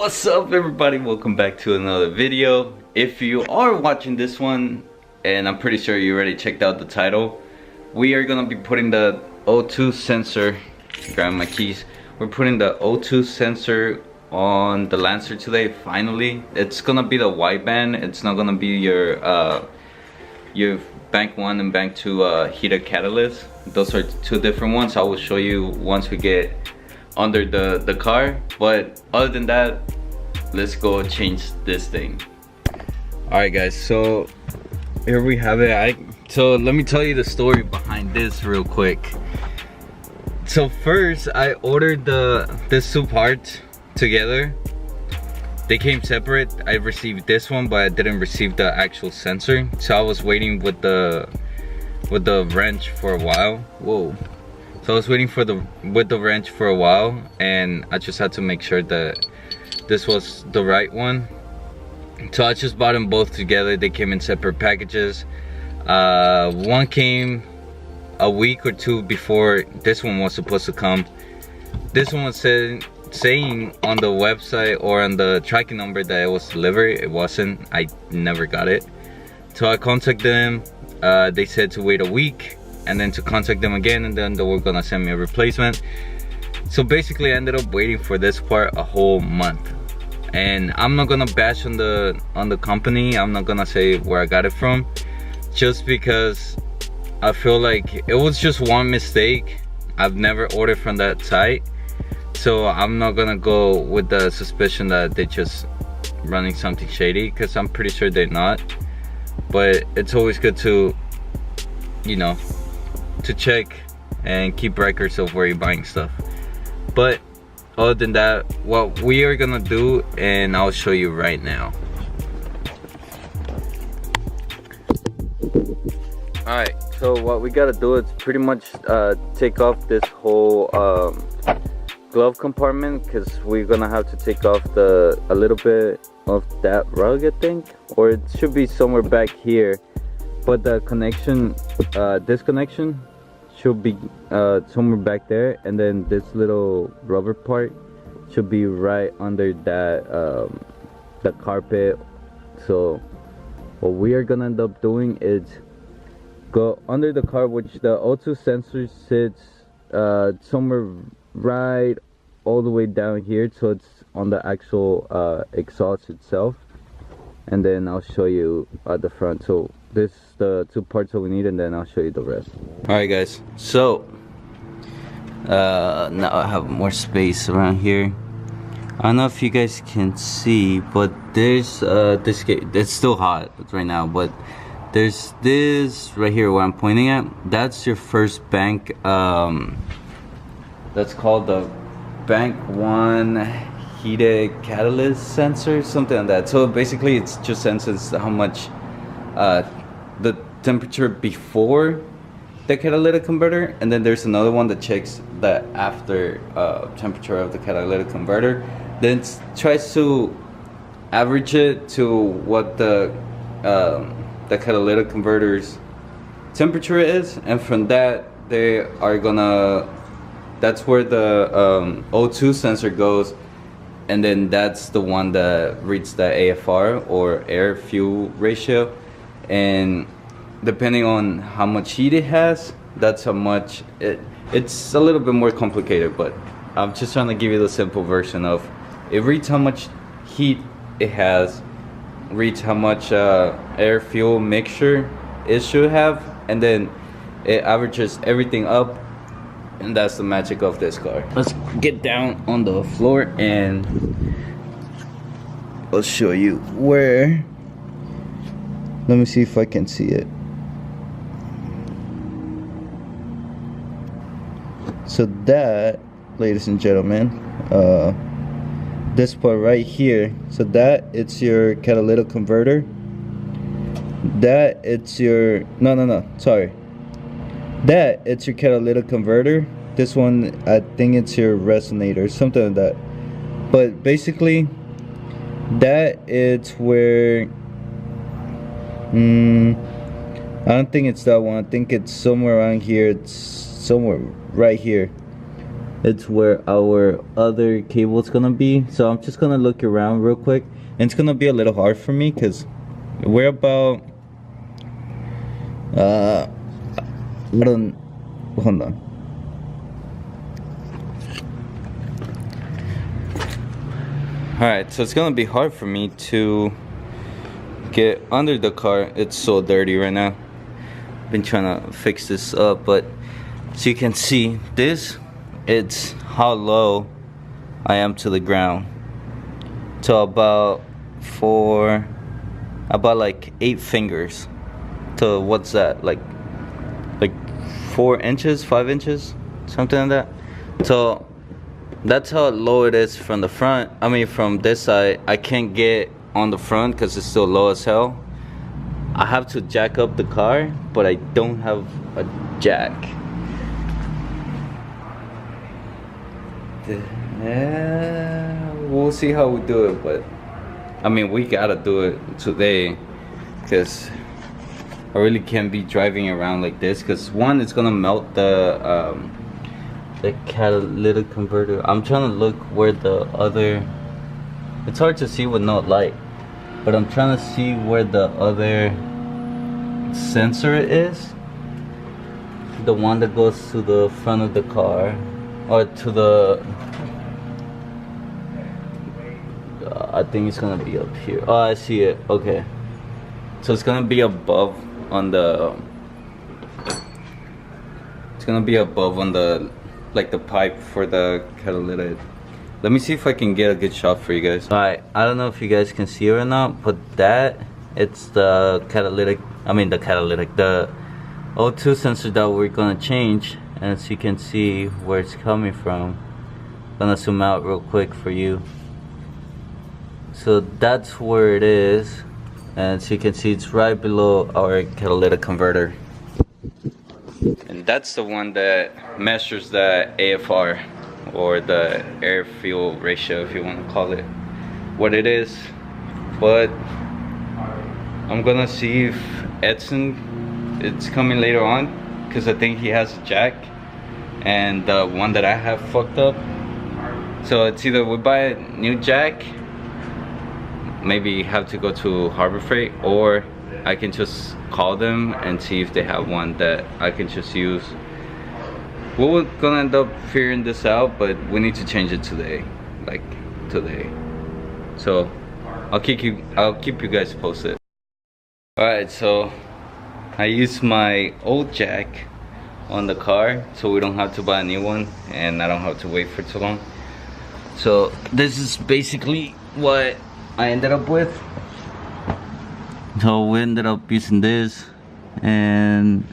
What's up everybody, welcome back to another video. If you are watching this one, and I'm pretty sure you already checked out the title, we are gonna be putting the O2 sensor, grab my keys, we're putting the O2 sensor on the Lancer today. Finally, it's gonna be the wideband. It's not gonna be your bank 1 and bank 2 heater catalyst. Those are two different ones. I will show you once we get under the car, but other than that, let's go change this thing. All right guys, so here we have it. So let me tell you the story behind this real quick. So first I ordered this two parts together. They came separate. I received this one, but I didn't receive the actual sensor, so I was waiting with the wrench for a while. Whoa. So I was waiting with the wrench for a while, and I just had to make sure that this was the right one. So I just bought them both together. They came in separate packages. One came a week or two before this one was supposed to come. This one was saying on the website or on the tracking number that it was delivered. It wasn't. I never got it. So I contacted them. They said to wait a week, and then to contact them again, and then they were gonna send me a replacement. So basically I ended up waiting for this part a whole month. And I'm not gonna bash on the company. I'm not gonna say where I got it from, just because I feel like it was just one mistake. I've never ordered from that site, so I'm not gonna go with the suspicion that they're just running something shady, because I'm pretty sure they're not. But it's always good to, you know, to check and keep records of where you're buying stuff. But other than that, what we are gonna do, and I'll show you right now. Alright, so what we gotta do is pretty much take off this whole glove compartment, because we're gonna have to take off a little bit of that rug, I think, or it should be somewhere back here. But the connection, this connection should be somewhere back there, and then this little rubber part should be right under that the carpet. So what we are gonna end up doing is go under the car, which the O2 sensor sits somewhere right all the way down here, so it's on the actual exhaust itself. And then I'll show you at the front. So this is the two parts that we need, and then I'll show you the rest. Alright guys, so now I have more space around here. I don't know if you guys can see, but there's this gate. It's still hot right now, but there's this right here where I'm pointing at. That's your first bank, that's called the bank 1 heated catalyst sensor, something like that. So basically it just senses how much the temperature before the catalytic converter, and then there's another one that checks the after temperature of the catalytic converter. Then it tries to average it to what the catalytic converter's temperature is, and from that they are gonna, that's where the O2 sensor goes, and then that's the one that reads the AFR, or air fuel ratio. And depending on how much heat it has, that's how much it's a little bit more complicated, but I'm just trying to give you the simple version of it. Reads how much heat it has, reads how much air fuel mixture it should have, and then it averages everything up, and that's the magic of this car. Let's get down on the floor and I'll show you where. Let me see if I can see it. So that, ladies and gentlemen, this part right here, so that it's your catalytic converter. That it's your sorry. That it's your catalytic converter. This one, I think it's your resonator, something like that. But basically, that it's where I don't think it's that one. I think it's somewhere around here. It's somewhere right here. it's where our other cable is gonna be. So I'm just gonna look around real quick, and it's gonna be a little hard for me because we're about hold on. Alright, so it's gonna be hard for me to get under the car. It's so dirty right now. I've been trying to fix this up, but so you can see this, it's how low I am to the ground. So about like 8 fingers. So what's that, like 4 inches, 5 inches, something like that. So that's how low it is from the front. I mean, from this side I can't get on the front because it's still low as hell. I have to jack up the car, but I don't have a jack. We'll see how we do it, but I mean, we gotta do it today because I really can't be driving around like this, because one, it's gonna melt the catalytic converter. I'm trying to look where the other, it's hard to see with no light, but I'm trying to see where the other sensor is, the one that goes to the front of the car, or to the I think it's gonna be up here. Oh, I see it. Okay, so it's gonna be above on the, it's gonna be above on the, like the pipe for the catalytic. Let me see if I can get a good shot for you guys. Alright, I don't know if you guys can see it or not, but that, it's the catalytic, the O2 sensor that we're gonna change. And as you can see where it's coming from, I'm gonna zoom out real quick for you. So that's where it is, and as you can see, it's right below our catalytic converter. And that's the one that measures the AFR, or the air fuel ratio, if you want to call it what it is. But I'm gonna see if Edson, it's coming later on, because I think he has a jack, and the one that I have fucked up. So it's either we buy a new jack, maybe have to go to Harbor Freight, or I can just call them and see if they have one that I can just use. We're gonna end up figuring this out, but we need to change it today, like today. So I'll keep you guys posted. Alright, so I used my old jack on the car so we don't have to buy a new one, and I don't have to wait for too long. So this is basically what I ended up with. So we ended up using this, and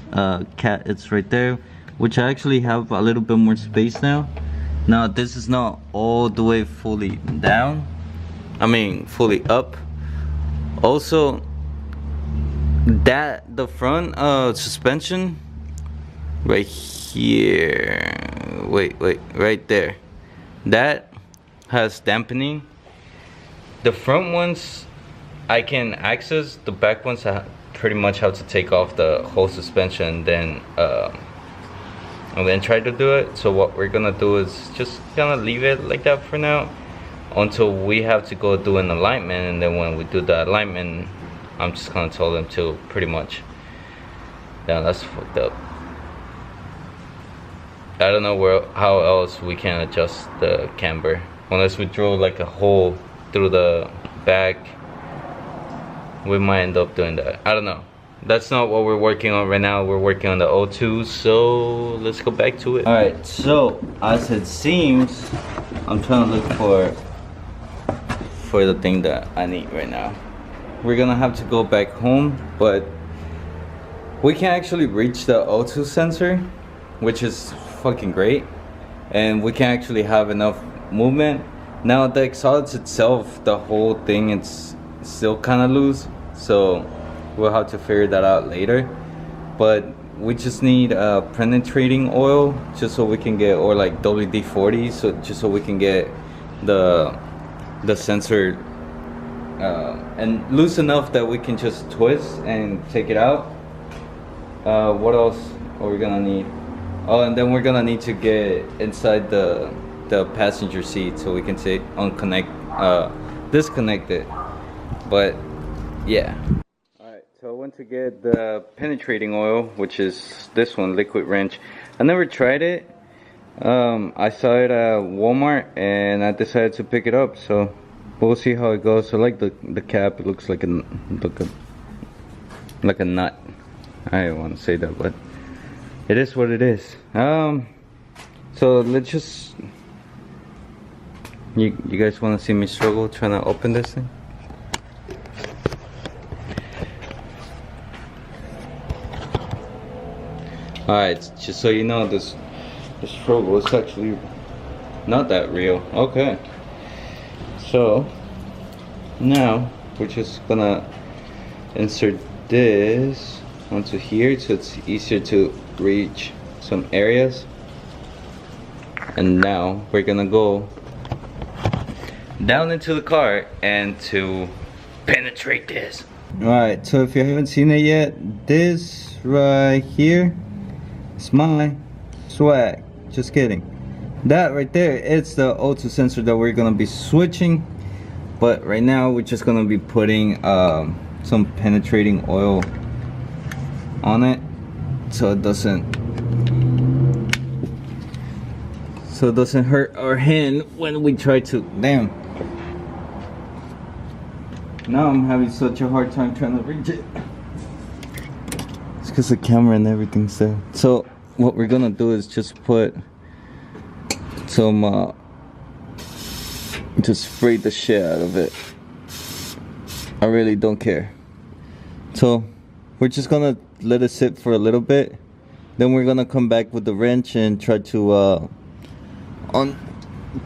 cat, it's right there, which I actually have a little bit more space now. Now this is not all the way fully down, I mean fully up. Also, that the front suspension right here, wait, right there, that has dampening. The front ones I can access, the back ones I pretty much have to take off the whole suspension, and then try to do it. So what we're gonna do is just gonna leave it like that for now until we have to go do an alignment, and then when we do the alignment, I'm just gonna tell them to pretty much. Yeah, that's fucked up. I don't know how else we can adjust the camber unless we drill like a hole through the back. We might end up doing that. I don't know. That's not what we're working on right now. We're working on the O2, so let's go back to it. Alright, so as it seems, I'm trying to look for the thing that I need right now. We're gonna have to go back home, but we can actually reach the O2 sensor, which is fucking great, and we can actually have enough movement. Now the exhaust itself, the whole thing, it's still kind of loose, so we'll have to figure that out later. But we just need penetrating oil, just so we can get, or like WD-40, so just so we can get the sensor and loose enough that we can just twist and take it out. What else are we gonna need? Oh, and then we're gonna need to get inside the passenger seat so we can say disconnect it. But yeah. Alright, so I went to get the penetrating oil, which is this one, liquid wrench. I never tried it. I saw it at Walmart and I decided to pick it up, so we'll see how it goes. I like the cap. It looks like a nut. I don't want to say that, but it is what it is. So let's just, you guys want to see me struggle trying to open this thing? Alright, just so you know, this struggle is actually not that real. Okay, so now we're just gonna insert this onto here so it's easier to reach some areas. And now we're gonna go down into the car and to penetrate this. Alright, so if you haven't seen it yet, this right here, it's my swag. Just kidding. That right there, it's the O2 sensor that we're gonna be switching. But right now we're just gonna be putting some penetrating oil on it so it doesn't hurt our hand when we try to. Damn. Now I'm having such a hard time trying to reach it. It's because the camera and everything's there. So what we're gonna do is just put some just spray the shit out of it. I really don't care. So we're just gonna let it sit for a little bit, then we're gonna come back with the wrench and try to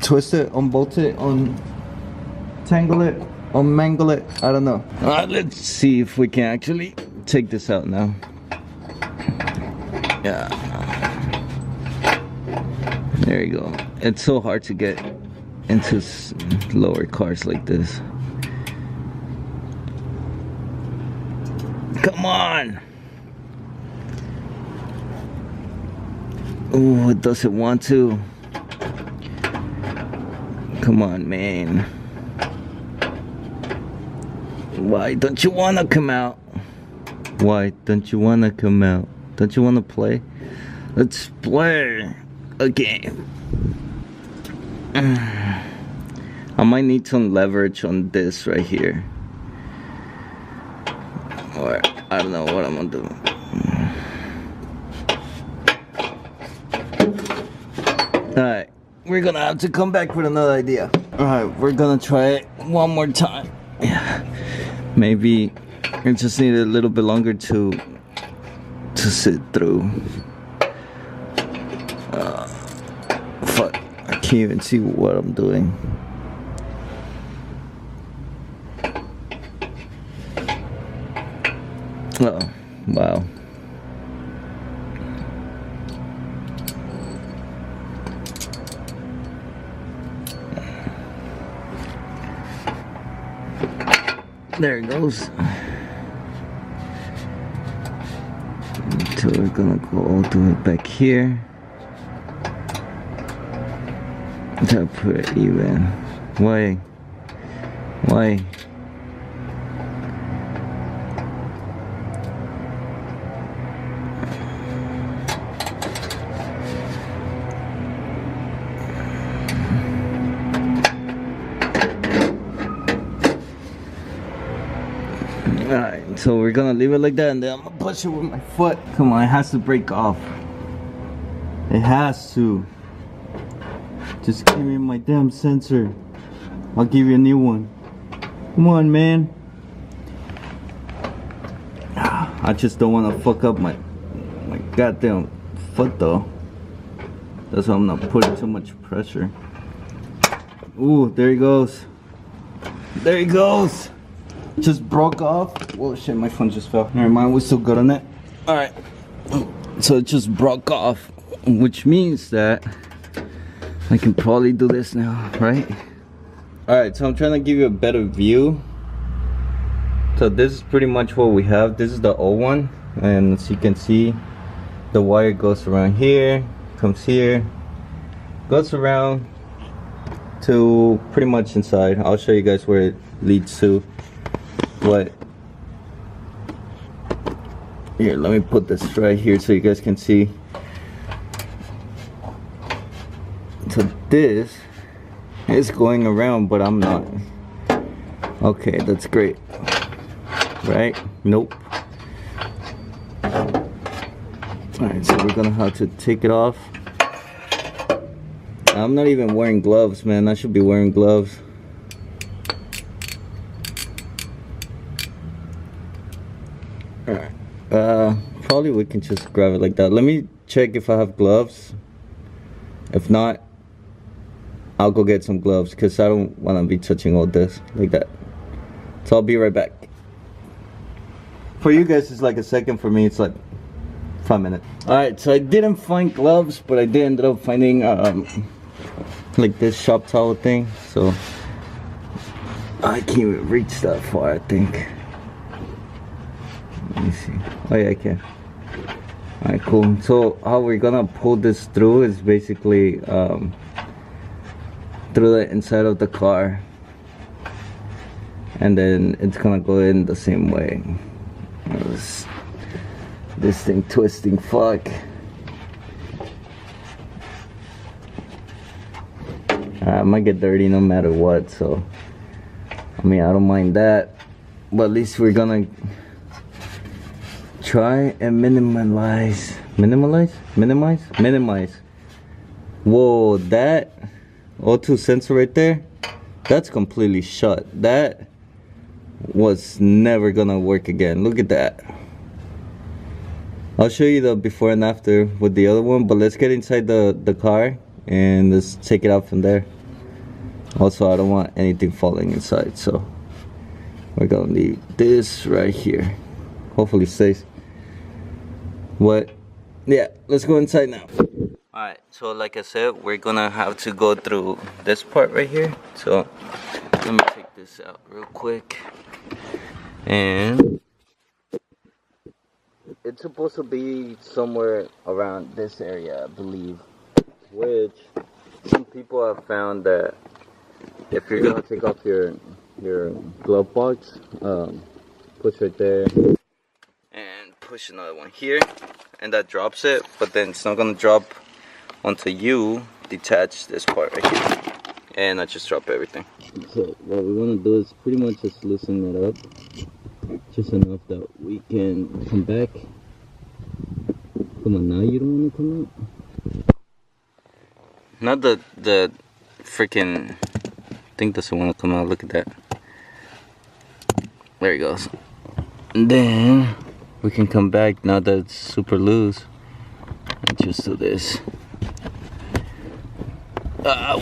twist it, unbolt it, untangle it, unmangle it. I don't know. Let's see if we can actually take this out now. Yeah, there you go. It's so hard to get into lower cars like this. Come on. Oh, it doesn't want to. Come on, man. Why don't you want to come out? Why don't you want to come out? Don't you want to play? Let's play a game. I might need some leverage on this right here. Or I don't know what I'm gonna do. Alright, we're gonna have to come back with another idea. Alright, we're gonna try it one more time. Yeah. Maybe it just need a little bit longer to sit through. Fuck, I can't even see what I'm doing. Oh, wow. There it goes. So we're gonna go all the way back here. To put it even. Why? Alright, so we're gonna leave it like that and then I'm gonna push it with my foot. Come on, it has to break off. It has to. Just give me my damn sensor. I'll give you a new one. Come on, man. I just don't want to fuck up my goddamn foot though. That's why I'm not putting too much pressure. Ooh, there he goes. There he goes. Just broke off. Oh shit, my phone just fell. Never mind, we're still good on that. Alright. So it just broke off, which means that I can probably do this now, right? Alright, so I'm trying to give you a better view. So this is pretty much what we have. This is the old one, and as you can see, the wire goes around here, comes here, goes around to pretty much inside. I'll show you guys where it leads to. What? Here, let me put this right here so you guys can see. So this is going around, but I'm not. Okay, that's great. Right? Nope. Alright, so we're gonna have to take it off. I'm not even wearing gloves, man. I should be wearing gloves. Alright. Probably we can just grab it like that. Let me check if I have gloves. If not, I'll go get some gloves because I don't want to be touching all this like that. So I'll be right back. For you guys it's like a second, for me it's like 5 minutes. Alright, so I didn't find gloves, but I did end up finding like this shop towel thing. So I can't even reach that far, I think. Let me see. Oh yeah, I can. Alright, cool. So how we're gonna pull this through is basically through the inside of the car, and then it's gonna go in the same way. This thing twisting, fuck. I might get dirty no matter what, so I mean I don't mind that, but at least we're gonna try and minimize. Whoa, that O2 sensor right there, that's completely shut. That was never gonna work again. Look at that. I'll show you the before and after with the other one, but let's get inside the car and let's take it out from there. Also, I don't want anything falling inside, so we're gonna leave this right here. Hopefully it stays. What? Yeah, let's go inside now. Alright, so like I said, we're gonna have to go through this part right here. So let me take this out real quick. And it's supposed to be somewhere around this area, I believe. Which some people have found that if you're gonna take off your glove box, push right there and push another one here, and that drops it. But then it's not gonna drop until you detach this part right here, and I just drop everything. So what we want to do is pretty much just loosen it up, just enough that we can come back. Come on, now you don't want to come out? Not the freaking thing doesn't want to come out. Look at that. There it goes. And then we can come back now that it's super loose and just do this.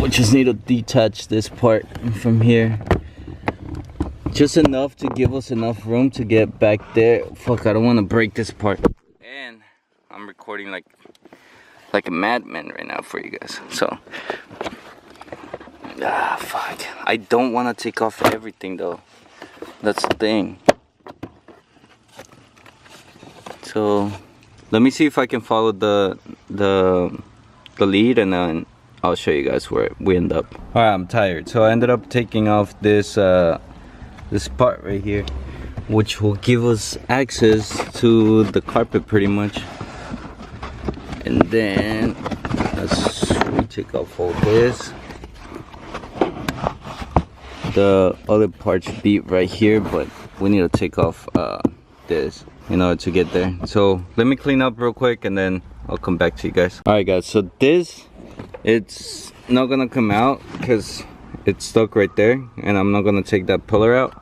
We just need to detach this part from here, just enough to give us enough room to get back there. Fuck, I don't want to break this part. And I'm recording like a madman right now for you guys. So fuck, I don't want to take off everything though. That's the thing. So let me see if I can follow the lead, and then I'll show you guys where we end up. Alright, I'm tired, so I ended up taking off this this part right here, which will give us access to the carpet pretty much. And then let's take off all this. The other part should be right here, but we need to take off this in order to get there. So let me clean up real quick and then I'll come back to you guys. Alright guys, so this, it's not gonna come out because it's stuck right there, and I'm not gonna take that pillar out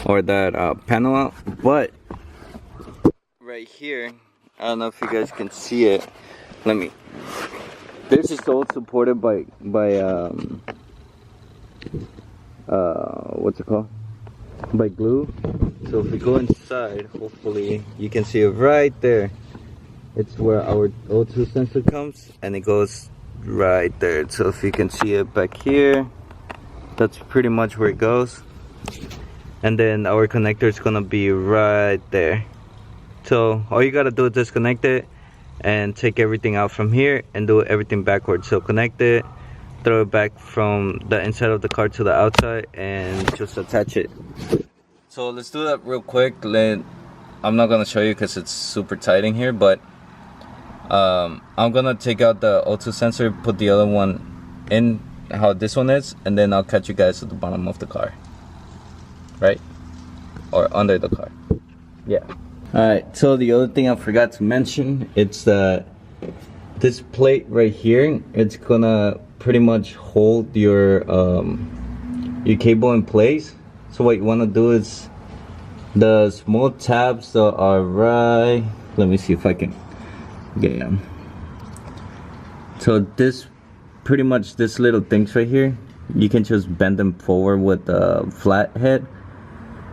or that panel out. But right here, I don't know if you guys can see it. Let me. This is all supported by what's it called? By glue. So if we go inside, hopefully you can see it right there. It's where our O2 sensor comes, and it goes right there. So if you can see it back here, that's pretty much where it goes. And then our connector is gonna be right there. So all you gotta do is disconnect it, and take everything out from here and do everything backwards. So connect it, throw it back from the inside of the car to the outside, and just attach it. So let's do that real quick. I'm not gonna show you because it's super tight in here, but I'm gonna take out the O2 sensor, put the other one in how this one is, and then I'll catch you guys at the bottom of the car, right? Or under the car. Yeah. Alright, so the other thing I forgot to mention, it's this plate right here. It's gonna pretty much hold your cable in place. So what you want to do is the small tabs that are right, let me see if I can get them. So this pretty much, this little things right here, you can just bend them forward with the flat head.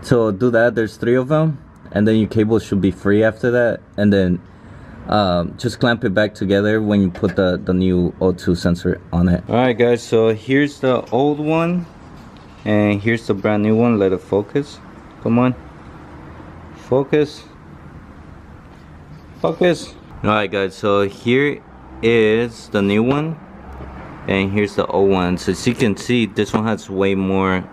So do that. There's 3 of them, and then your cable should be free after that, and then just clamp it back together when you put the new O2 sensor on it. Alright guys, so here's the old one and here's the brand new one. Let it focus. Come on, focus, focus. Alright guys, so here is the new one and here's the old one. So as you can see, this one has way more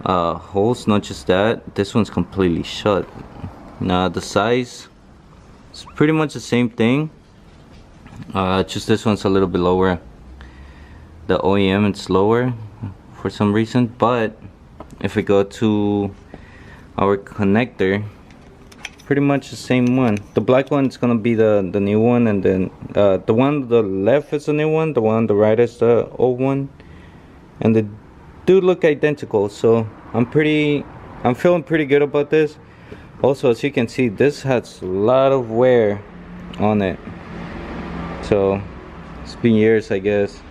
holes. Not just that, this one's completely shut. Now the size, it's pretty much the same thing, just this one's a little bit lower. The OEM, it's lower for some reason. But if we go to our connector, pretty much the same one. The black one is gonna be the new one, and then the one on the left is the new one, the one on the right is the old one, and they do look identical. So I'm feeling pretty good about this. Also, as you can see, this has a lot of wear on it, so it's been years, I guess,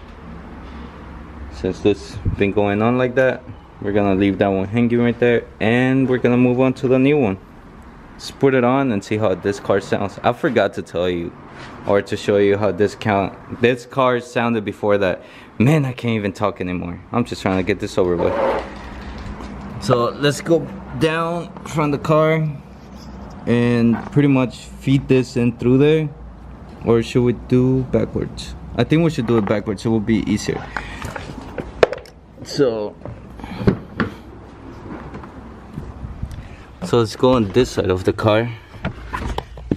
since this been going on like that. We're gonna leave that one hanging right there, and we're gonna move on to the new one. Let's put it on and see how this car sounds. I forgot to tell you or to show you how this car sounded before that. Man, I can't even talk anymore. I'm just trying to get this over with. So let's go down from the car and pretty much feed this in through there. Or should we do backwards? I think we should do it backwards, so it will be easier. So let's go on this side of the car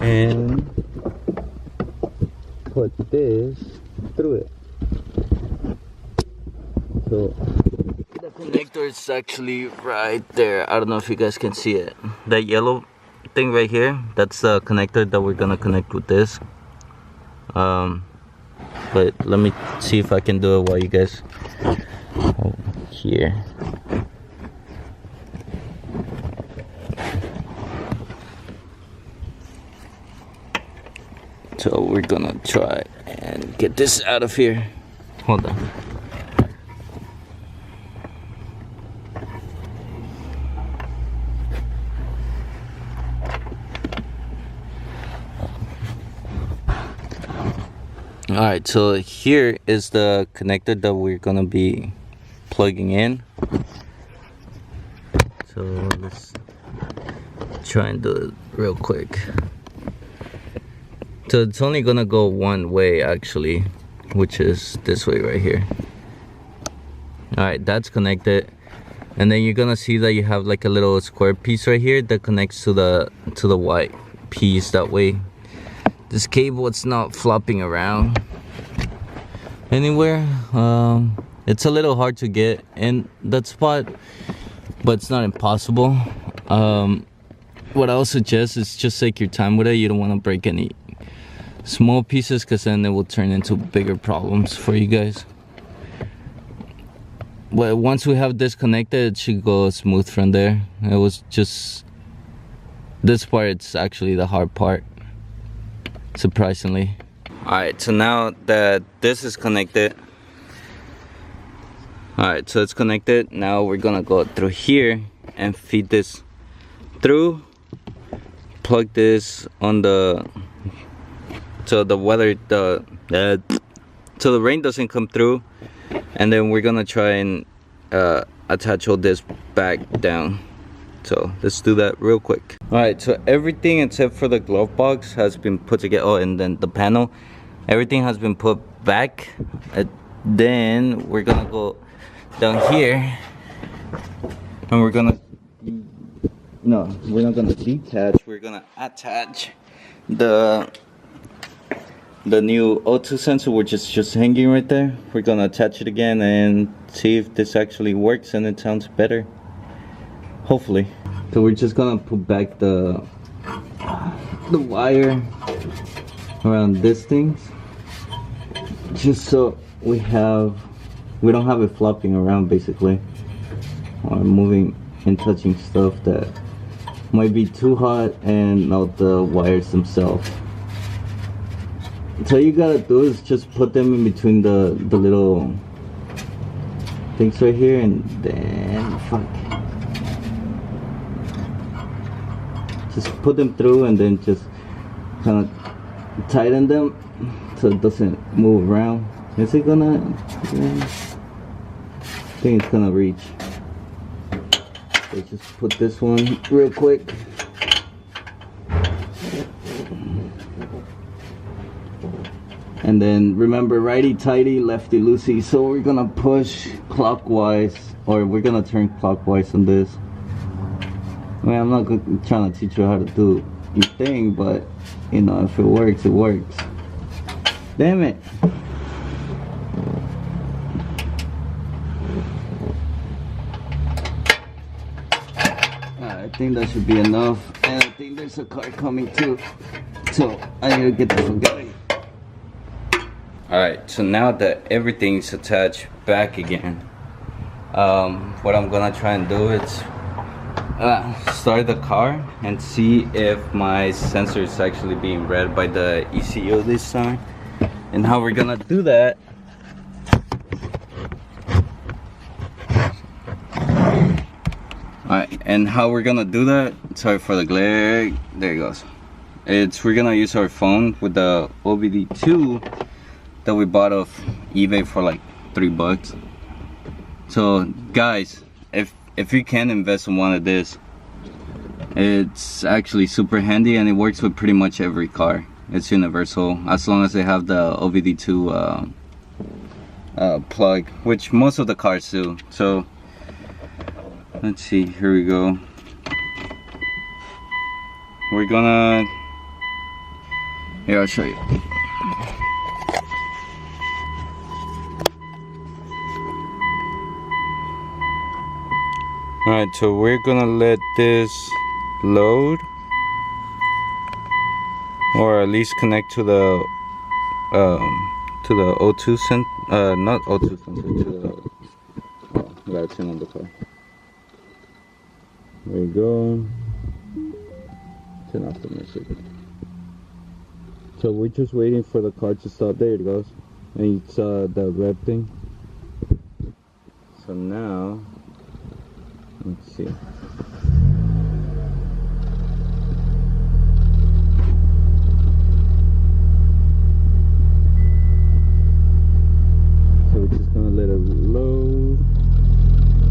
and put this through it. So the connector is actually right there. I don't know if you guys can see it. That yellow thing right here, that's the connector that we're gonna connect with this. But let me see if I can do it while you guys here. So we're gonna try and get this out of here. Hold on. Alright, so here is the connector that we're gonna be plugging in. So let's try and do it real quick. So it's only gonna go one way actually, which is this way right here. Alright, that's connected. And then you're gonna see that you have like a little square piece right here that connects to the white piece. That way this cable, it's not flopping around anywhere. It's a little hard to get in that spot, but it's not impossible. What I'll suggest is just take your time with it. You don't want to break any small pieces, because then it will turn into bigger problems for you guys. But once we have this connected, it should go smooth from there. It was just this part, it's actually the hard part, surprisingly. Alright, so now that this is connected, alright, so it's connected. Now we're gonna go through here and feed this through, plug this on the, so the weather, so the rain doesn't come through, and then we're gonna try and attach all this back down So let's do that real quick. All right, so everything except for the glove box has been put together. Oh, and then the panel, everything has been put back. Then we're gonna go down here and we're gonna, no, we're not gonna detach, we're gonna attach the new O2 sensor, which is just hanging right there. We're gonna attach it again and see if this actually works and it sounds better, hopefully. So we're just gonna put back the wire around these things, just so we don't have it flopping around basically, or moving and touching stuff that might be too hot and not the wires themselves. So all you gotta do is just put them in between the little things right here, and then just put them through and then just kind of tighten them so it doesn't move around. Is it gonna, yeah, I think it's gonna reach. So just put this one real quick. And then remember, righty tighty, lefty loosey. So we're gonna push clockwise, or we're gonna turn clockwise on this. I mean, I'm not trying to teach you how to do your thing, but you know, if it works, it works. Damn it. I think that should be enough, and I think there's a car coming too, so I need to get this one going. Alright, so now that everything's attached back again, what I'm gonna try and do is start the car and see if my sensor is actually being read by the ECU this time. And how we're gonna do that, alright, and how we're gonna do that, sorry for the glare, there it goes. We're gonna use our phone with the OBD2 that we bought off eBay for like $3. So guys, if you can invest in one of this, it's actually super handy and it works with pretty much every car. It's universal as long as they have the OBD2 plug, which most of the cars do. So let's see, here we go. We're gonna, here, I'll show you. Alright, so we're gonna let this load, or at least connect to the O2 sensor, not O2 sensor, to the, oh, I gotta turn on the car. There you go. Turn off the music. So we're just waiting for the car to stop. There it goes. And it's the red thing. So now, let's see. So we're just gonna let it load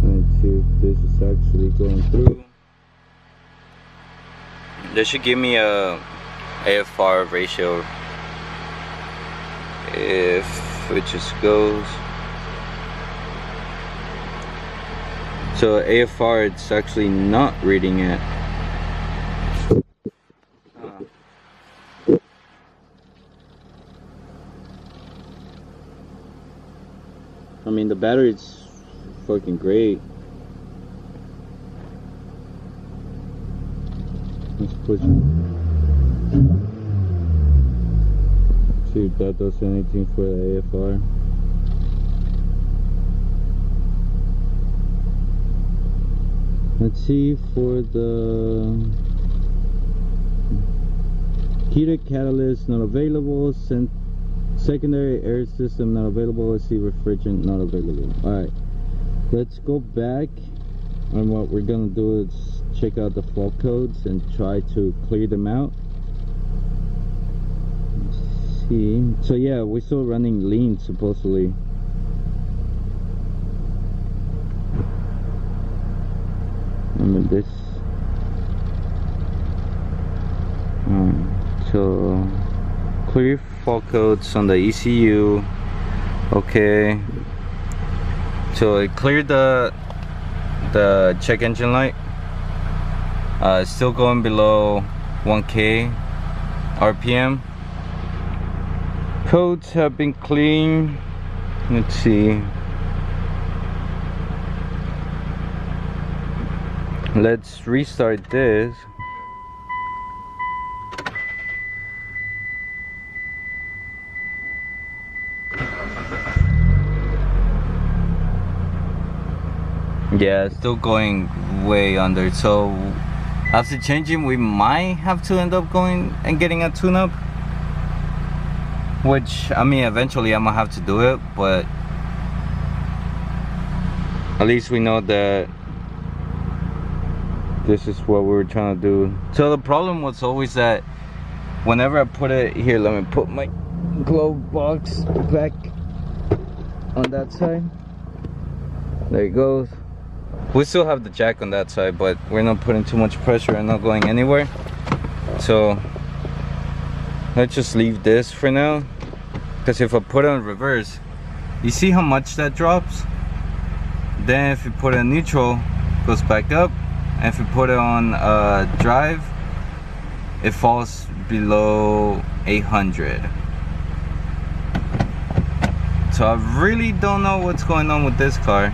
and see if this is actually going through. This should give me a AFR ratio if it just goes. So AFR, it's actually not reading it. I mean, the battery's fucking great. Let's push it. See if that does anything for the AFR. Let's see for the heated catalyst not available, secondary air system not available, let's see, refrigerant not available. Alright, let's go back, and what we're gonna do is check out the fault codes and try to clear them out. Let's see. So yeah, we're still running lean supposedly. I mean, this So clear fault codes on the ECU. Okay, so it cleared the check engine light. Still going below 1K RPM. Codes have been clean. Let's see. Let's restart this. Yeah, still going way under. So after changing, we might have to end up going and getting a tune-up. Which, I mean, eventually I'm gonna have to do it, but at least we know that this is what we were trying to do. So the problem was always that whenever I put it here, let me put my glove box back on that side. There it goes. We still have the jack on that side, but we're not putting too much pressure and not going anywhere. So let's just leave this for now, because if I put it on reverse, you see how much that drops? Then if you put it in neutral, it goes back up, and if you put it on drive, it falls below 800. So I really don't know what's going on with this car,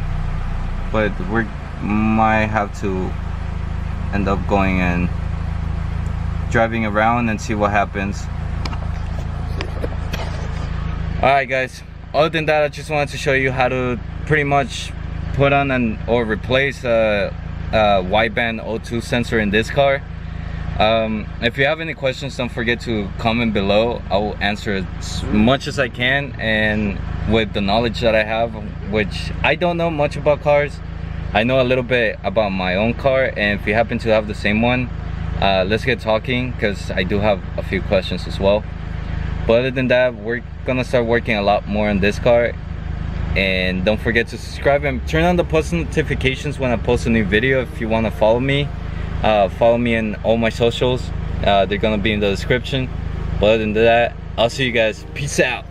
but we might have to end up going and driving around and see what happens. Alright guys, other than that, I just wanted to show you how to pretty much put on or replace a wideband O2 sensor in this car. If you have any questions, don't forget to comment below. I will answer as much as I can, and with the knowledge that I have, which I don't know much about cars, I know a little bit about my own car, and if you happen to have the same one, let's get talking, because I do have a few questions as well. But other than that, we're gonna start working a lot more on this car, and don't forget to subscribe and turn on the post notifications when I post a new video. If you want to follow me in all my socials. They're gonna be in the description. But other than that, I'll see you guys. Peace out.